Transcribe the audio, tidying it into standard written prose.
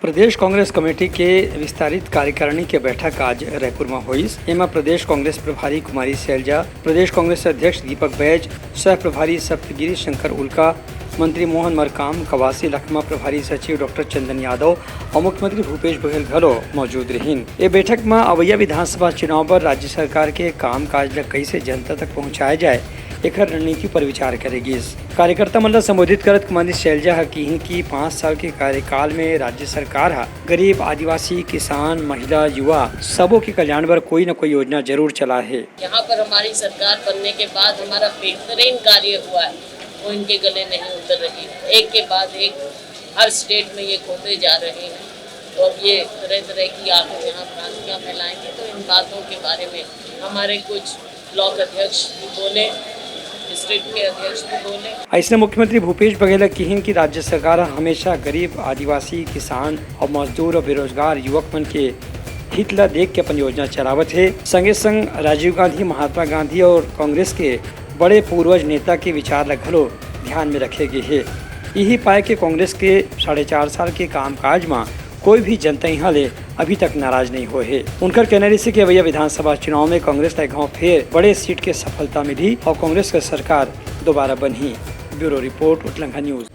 प्रदेश Congress committee के विस्तारित कार्यकारिणी के बैठक आज रायपुर में हुई। एमा प्रदेश कांग्रेस प्रभारी कुमारी शैलजा, प्रदेश कांग्रेस अध्यक्ष दीपक बैज, सह प्रभारी सप्तगिरी शंकर उल्का, मंत्री मोहन मरकाम, कवासी लखमा प्रभारी सचिव डॉक्टर चंदन यादव और मुख्यमंत्री भूपेश बघेल घलो मौजूद रहीन। ये बैठक में अवैया विधानसभा चुनाव पर राज्य सरकार के काम काज ला कैसे जनता तक पहुँचाया जाए एक रणनीति पर विचार करेगी। कार्यकर्ता मंडल संबोधित करत कुमारी शैलजा कही कि 5 साल के कार्यकाल में राज्य सरकार गरीब, आदिवासी, किसान, महिला, युवा सबों के कल्याण पर कोई न कोई योजना जरूर चला है। यहाँ पर हमारी सरकार बनने के बाद हमारा बेहतरीन कार्य हुआ है, वो इनके गले नहीं उतर रही। एक के बाद एक हर स्टेट में ये खोते जा रहे हैं और ये तरह तरह की आप यहाँ भ्रांतियाँ फैलाएंगे। तो इन बातों के बारे में हमारे कुछ ब्लॉक अध्यक्ष भी बोले, स्टेट के अध्यक्ष भी बोले। ऐसे मुख्यमंत्री भूपेश बघेल कही कि राज्य सरकार हमेशा गरीब, आदिवासी, किसान और मजदूर और बेरोजगार युवक मन के हित ला देख के अपन योजना चलावत है। संगे संग राजीव गांधी, महात्मा गांधी और कांग्रेस के बड़े पूर्वज नेता के विचार ला घलो ध्यान में रखेगी है। यही पाए कि कांग्रेस के 4.5 साल के कामकाज में कोई भी जनता यहाँ ले अभी तक नाराज नहीं हुए है। उनका कहना है कि अवैया विधानसभा चुनाव में कांग्रेस ने गाँव फिर बड़े सीट के सफलता मिली और कांग्रेस की सरकार दोबारा बनी। ब्यूरो रिपोर्ट, उटलंघा न्यूज।